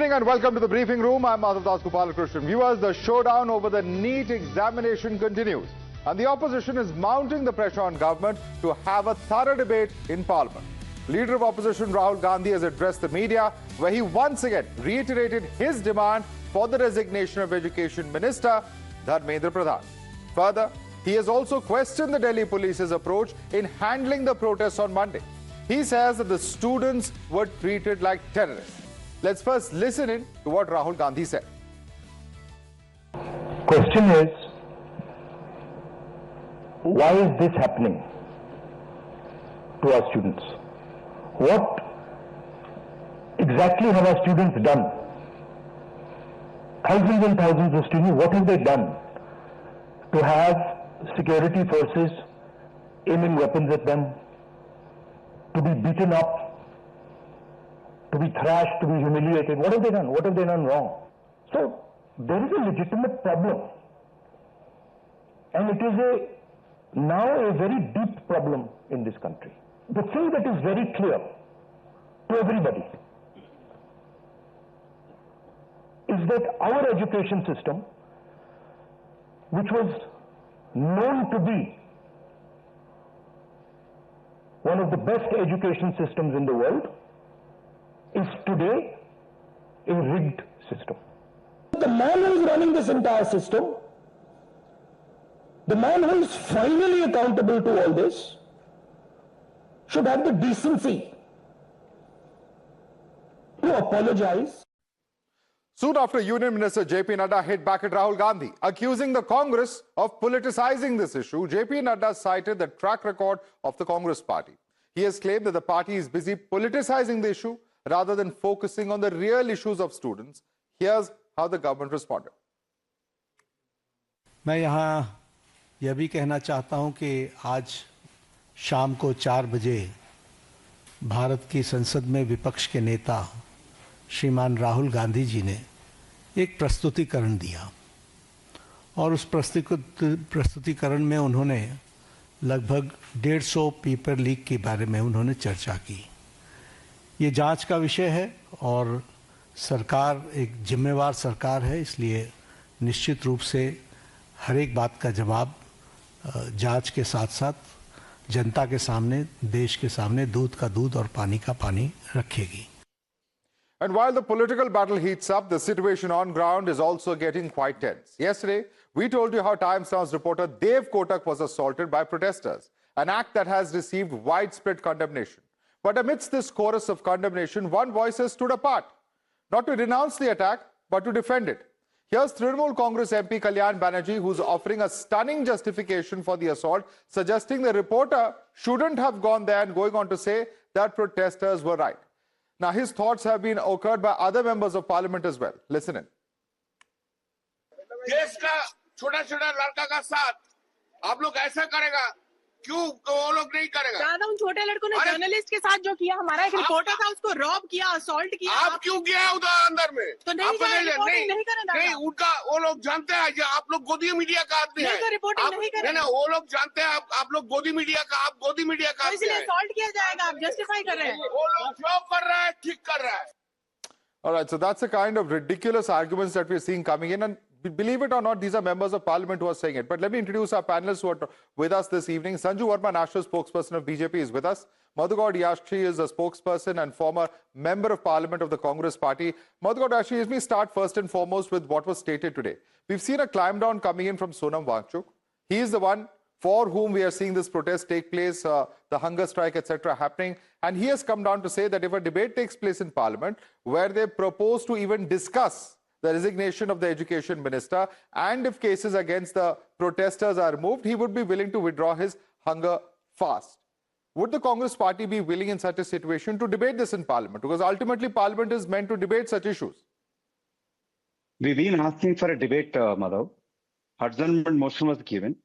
evening and welcome to the briefing room. I'm Madhavdas G. Viewers, the showdown over the NEET examination continues, and the opposition is mounting the pressure on government to have a thorough debate in Parliament. Leader of opposition Rahul Gandhi has addressed the media, where he once again reiterated his demand for the resignation of Education Minister Dharmendra Pradhan. Further, he has also questioned the Delhi police's approach in handling the protests on Monday. He says that the students were treated like terrorists. Let's first listen in to what Rahul Gandhi said. Question is, why is this happening to our students? What exactly have our students done? Thousands and thousands of students, what have they done to have security forces aiming weapons at them, to be beaten up, to be thrashed, to be humiliated? What have they done? What have they done wrong? So there is a legitimate problem, and it is now a very deep problem in this country. The thing that is very clear to everybody is that our education system, which was known to be one of the best education systems in the world, is today a rigged system. The man who is running this entire system, the man who is finally accountable to all this, should have the decency to apologize. Soon after, Union Minister JP Nadda hit back at Rahul Gandhi, accusing the Congress of politicizing this issue. JP Nadda cited the track record of the Congress party. He has claimed that the party is busy politicizing the issue rather than focusing on the real issues of students. Here's how the government responded. मैं यहाँ यह भी कहना चाहता हूँ कि आज शाम को 4 बजे भारत की संसद में विपक्ष के नेता श्रीमान राहुल गांधी जी ने एक प्रस्तुतिकरण दिया, और उस प्रस्तुतिकरण में उन्होंने लगभग 150 पेपर लीक के बारे में उन्होंने चर्चा की। ये जांच का विषय है और सरकार एक जिम्मेवार सरकार है, इसलिए निश्चित रूप से हर एक बात का जवाब जांच के साथ साथ जनता के सामने, देश के सामने दूध का दूध और पानी का पानी रखेगी। And while the political battle heats up, the situation on ground is also getting quite tense. Yesterday, we told you how Times Now's reporter Dev Kotak was assaulted by protesters, an act that has received widespread condemnation. But amidst this chorus of condemnation, one voice has stood apart, not to denounce the attack, but to defend it. Here's Trinamool Congress MP Kalyan Banerjee, who's offering a stunning justification for the assault, suggesting the reporter shouldn't have gone there and going on to say that protesters were right. Now, his thoughts have been echoed by other members of parliament as well. Listen in. देश का छोटा छोटा लड़का का साथ आप लोग ऐसा करेगा, क्यों वो लोग नहीं करेगा? ज्यादा उन छोटे लड़कों ने जर्नलिस्ट के साथ जो किया, हमारा एक रिपोर्टर था, उसको रॉब किया, असॉल्ट किया। आप क्यों गया उधर अंदर में? तो नहीं उनका वो लोग जानते हैं कि आप लोग गोदी मीडिया का आदमी है। तो रिपोर्टिंग नहीं करेंगे। वो लोग जानते हैं आप लोग गोदी मीडिया का, आप गोदी मीडिया का, इसलिए असॉल्ट किया जाएगा। आप जस्टिफाई कर रहे हैं। वो लोग जो कर रहा है ठीक कर रहा है। All right, so that's the kind of ridiculous arguments that we're seeing coming in, and believe it or not, these are members of parliament who are saying it. But let me introduce our panelists who are with us this evening. Sanju Verma, national spokesperson of BJP, is with us. Madhavdas G is a spokesperson and former member of parliament of the Congress party. Madhavdas G, let me start first and foremost with what was stated today. We've seen a climb down coming in from Sonam Wangchuk. He is the one for whom we are seeing this protest take place, the hunger strike, etc. happening. And he has come down to say that if a debate takes place in parliament where they propose to even discuss the resignation of the education minister, and if cases against the protesters are removed, he would be willing to withdraw his hunger fast. Would the Congress party be willing in such a situation to debate this in parliament? Because ultimately parliament is meant to debate such issues. We've been asking for a debate, Madhav. Adjournment motion was given.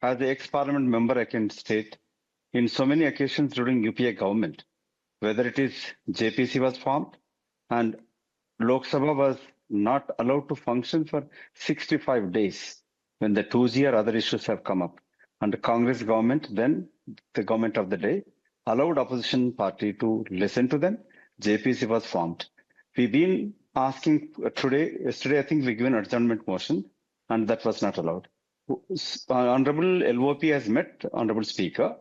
As the ex-parliament member, I can state, in so many occasions during UPA government, whether it is JPC was formed and Lok Sabha was not allowed to function for 65 days when the 2G or other issues have come up. And the Congress government, then the government of the day, allowed opposition party to listen to them. JPC was formed. We've been asking yesterday, I think we given adjournment motion, and that was not allowed. Honorable LOP has met Honorable Speaker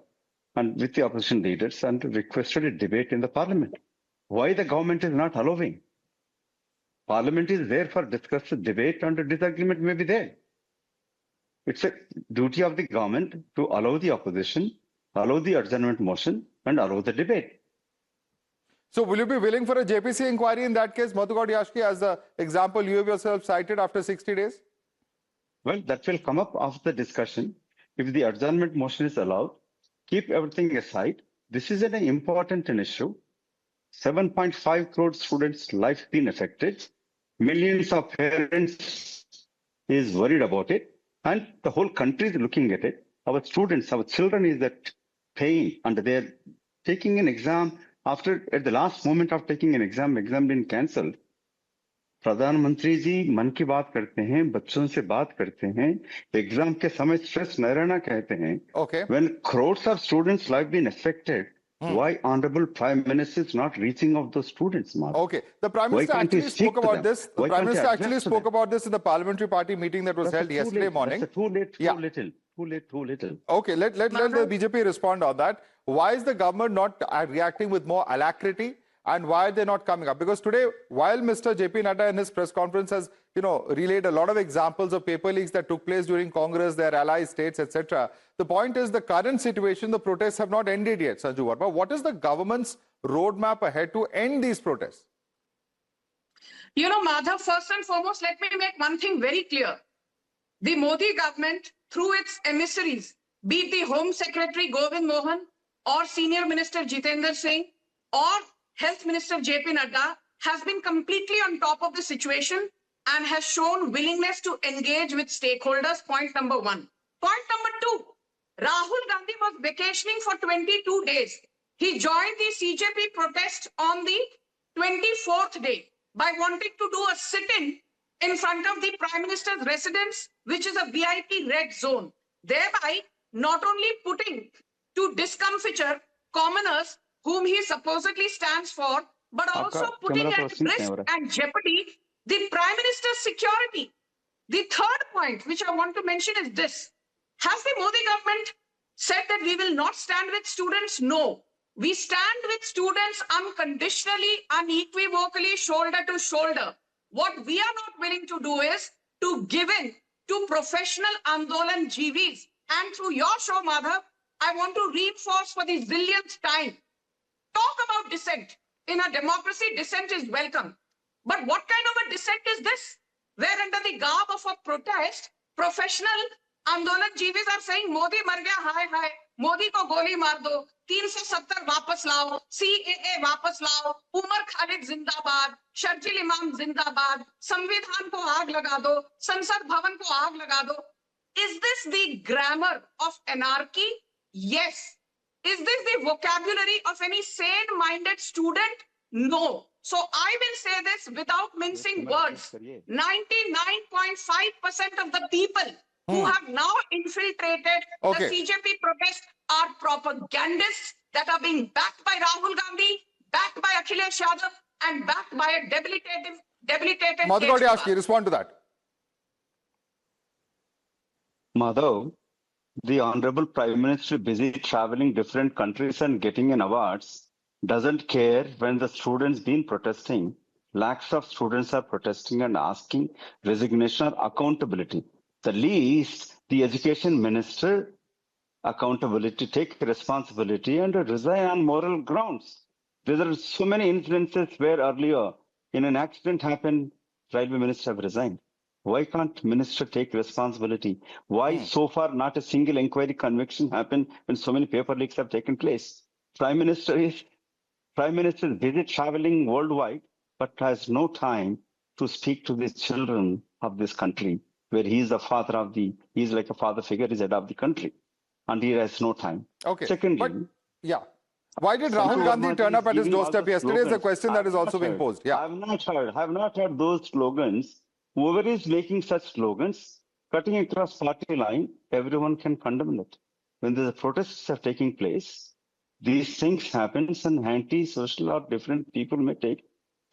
and with the opposition leaders and requested a debate in the Parliament. Why the government is not allowing? Parliament is there for discussion, debate, and disagreement may be there. It's a duty of the government to allow the opposition, allow the adjournment motion, and allow the debate. So will you be willing for a JPC inquiry in that case, Madhavdas G, as the example you have yourself cited after 60 days? Well, that will come up after the discussion. If the adjournment motion is allowed, keep everything aside. This is an important issue. 7.5 crore students' life been affected. Millions of parents is worried about it. And the whole country is looking at it. Our students, our children is that pain, and they're taking an exam at the last moment of taking an exam been cancelled. प्रधानमंत्री जी मन की बात करते हैं, बच्चों से बात करते हैं, एग्जाम के समय स्ट्रेस न रहना कहते हैं. Okay. When crores of students' life been affected, why Honorable Prime Minister is not reaching out those students, Mark? Okay. The Prime Minister actually spoke about this. The Prime Minister actually spoke about this in the Parliamentary Party meeting that was held yesterday morning. That's too late, too little. Okay, let the BJP respond on that. Why is the government not reacting with more alacrity? And why are they not coming up? Because today, while Mr. JP Nadda in his press conference has, relayed a lot of examples of paper leaks that took place during Congress, their ally states, etc. The point is the current situation, the protests have not ended yet, Sanju Verma. What is the government's roadmap ahead to end these protests? Madhav, first and foremost, let me make one thing very clear. The Modi government, through its emissaries, be it the Home Secretary Govind Mohan or Senior Minister Jitendra Singh or Health Minister JP Nadda, has been completely on top of the situation and has shown willingness to engage with stakeholders. Point number one. Point number two, Rahul Gandhi was vacationing for 22 days. He joined the CJP protest on the 24th day by wanting to do a sit-in in front of the Prime Minister's residence, which is a VIP red zone, thereby not only putting to discomfiture commoners whom he supposedly stands for, but also putting at risk and jeopardy the Prime Minister's security. The third point which I want to mention is this. Has the Modi government said that we will not stand with students? No. We stand with students unconditionally, unequivocally, shoulder to shoulder. What we are not willing to do is to give in to professional Andolan GVs. And through your show, Madhav, I want to reinforce for the zillionth time. Talk about dissent. In a democracy, dissent is welcome. But what kind of a dissent is this? Where under the garb of a protest, professional Andolan GVs are saying, Modi mar gaya, hi, hi. Modi ko goli maar do. 370 वापस लाओ, CAA वापस लाओ, उमर खालिद जिंदाबाद, शर्जिल इमाम जिंदाबाद, संविधान को आग लगा दो, संसद भवन को आग लगा दो. Is this the grammar of anarchy? Yes. Is this the vocabulary of any sane-minded student? No. So I will say this without mincing words. 99.5% of the people who have now infiltrated the CJP protest are propagandists that are being backed by Rahul Gandhi, backed by Akhilesh Yadav, and backed by a debilitated Madhavdas G, respond to that. Madhav, the Honorable Prime Minister, busy traveling different countries and getting an awards, doesn't care when the students been protesting. Lakhs of students are protesting and asking resignation or accountability. The least, the Education Minister, accountability, take responsibility and resign on moral grounds. There are so many instances where earlier, in an accident happened, Railway Minister have resigned. Why can't Minister take responsibility? Why so far not a single inquiry conviction happened when so many paper leaks have taken place? Prime Minister is busy traveling worldwide, but has no time to speak to the children of this country, where he is the father of he is like a father figure, is head of the country, and he has no time. Okay. Secondly, why did Rahul Gandhi turn up at his doorstep yesterday is a question that is also being posed. I have not heard those slogans. Whoever is making such slogans, cutting across party line, everyone can condemn it. When the protests are taking place, these things happen and anti-social or different people may take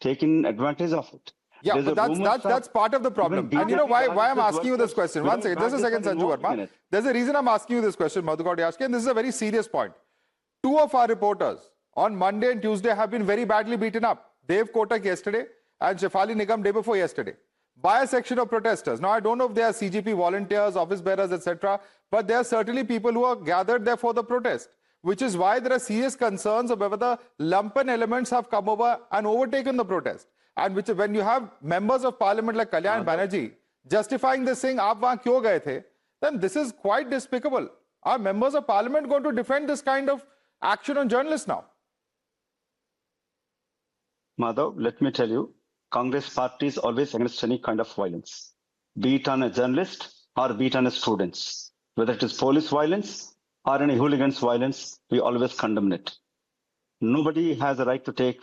advantage of it. Yeah, There's but a rumor that's part of the problem. even And you know BJP why I'm has asking you this question? One second, just a second, Sanju Verma. There's a reason I'm asking you this question, Madhavdas G, and this is a very serious point. Two of our reporters on Monday and Tuesday have been very badly beaten up. Dev Kotak yesterday and Shefali Nigam day before yesterday by a section of protesters. Now, I don't know if they are CGP volunteers, office bearers, etc., but there are certainly people who are gathered there for the protest, which is why there are serious concerns of whether the lumpen elements have come over and overtaken the protest. And which, when you have members of parliament like Kalyan Banerjee justifying this saying, "Aap wahan kyon gaye the?" then this is quite despicable. Are members of parliament going to defend this kind of action on journalists now? Madhav, let me tell you, Congress party is always against any kind of violence, be it on a journalist or be it on a students. Whether it is police violence or any hooligans violence, we always condemn it. Nobody has a right to take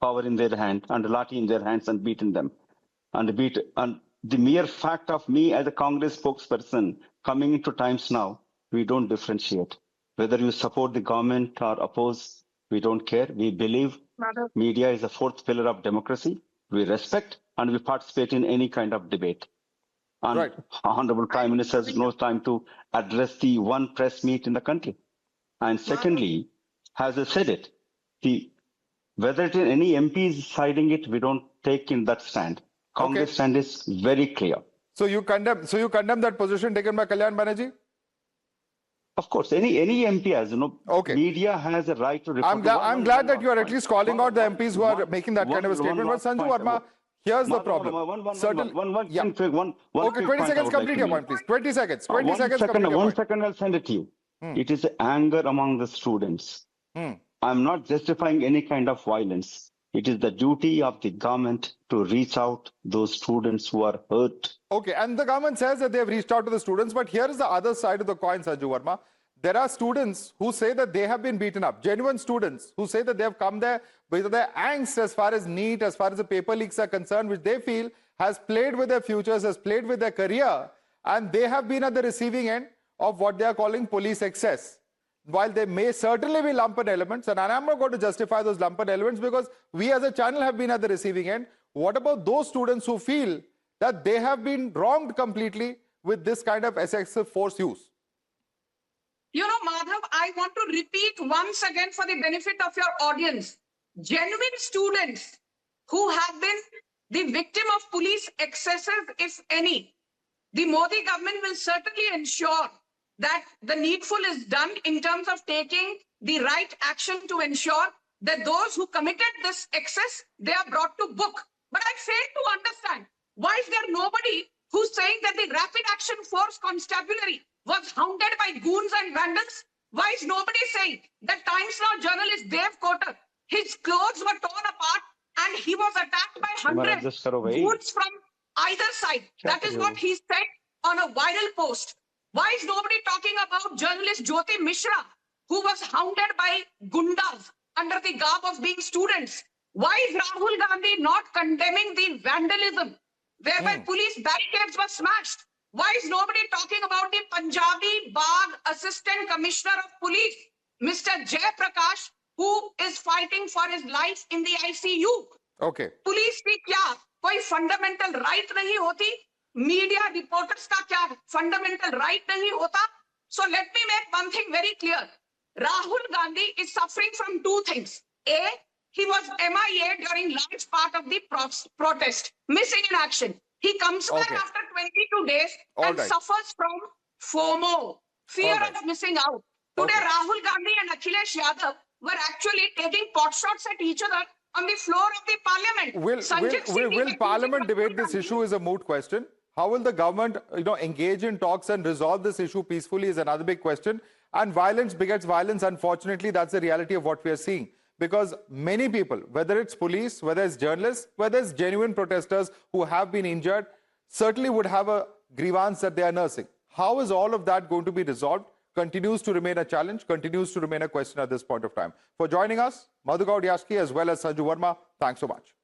power in their hand and a lathi in their hands and beating them. And the mere fact of me as a Congress spokesperson coming into Times Now, we don't differentiate. Whether you support the government or oppose, we don't care. We believe media is a fourth pillar of democracy. We respect and we participate in any kind of debate. And Right. Honorable Prime Minister has no time to address the one press meet in the country. And secondly, as I said it, whether it is any MP is siding it, we don't take in that stand. Congress stand is very clear. So you condemn that position taken by Kalyan Banerjee? Of course, any MP has, media has a right to report. I'm glad that you are at least calling out the MPs who are making that kind of a statement. But Sanju Verma, here's the problem. Okay, 20 seconds, complete your point, please. 20 seconds. 20 seconds, complete your point. 1 second, I'll send it to you. It is anger among the students. I'm not justifying any kind of violence. It is the duty of the government to reach out those students who are hurt. Okay, and the government says that they have reached out to the students, but here is the other side of the coin, Sanju Verma. There are students who say that they have been beaten up, genuine students who say that they have come there with their angst as far as NEET, as far as the paper leaks are concerned, which they feel has played with their futures, has played with their career, and they have been at the receiving end of what they are calling police excess. While there may certainly be lumpen elements, and I'm not going to justify those lumpen elements because we as a channel have been at the receiving end, what about those students who feel that they have been wronged completely with this kind of excessive force use? You know, Madhav, I want to repeat once again for the benefit of your audience. Genuine students who have been the victim of police excesses, if any, the Modi government will certainly ensure that the needful is done in terms of taking the right action to ensure that those who committed this excess, they are brought to book. But I fail to understand, why is there nobody who's saying that the rapid action force constabulary was hounded by goons and vandals? Why is nobody saying that Times Now journalist Dev Kotak, his clothes were torn apart and he was attacked by hundreds goons from either side? That is what he said on a viral post. Why is nobody talking about journalist Jyoti Mishra, who was hounded by gundas under the garb of being students? Why is Rahul Gandhi not condemning the vandalism whereby police barricades were smashed? Why is nobody talking about the Punjabi Bagh Assistant Commissioner of Police, Mr. Jay Prakash, who is fighting for his life in the ICU? Okay. Police की क्या कोई fundamental right नहीं होती? Media reporters का क्या fundamental right नहीं होता? So let me make one thing very clear. Rahul Gandhi is suffering from two things. A, he was MIA during large part of the protest, missing in action. He comes back after 22 days and suffers from FOMO, fear of missing out. Today, Rahul Gandhi and Akhilesh Yadav were actually taking pot shots at each other on the floor of the parliament. Will Parliament debate this issue is a moot question. How will the government, engage in talks and resolve this issue peacefully is another big question. And violence begets violence. Unfortunately, that's the reality of what we are seeing. Because many people, whether it's police, whether it's journalists, whether it's genuine protesters who have been injured, certainly would have a grievance that they are nursing. How is all of that going to be resolved? Continues to remain a challenge, continues to remain a question at this point of time. For joining us, Madhavdas G as well as Sanju Verma, thanks so much.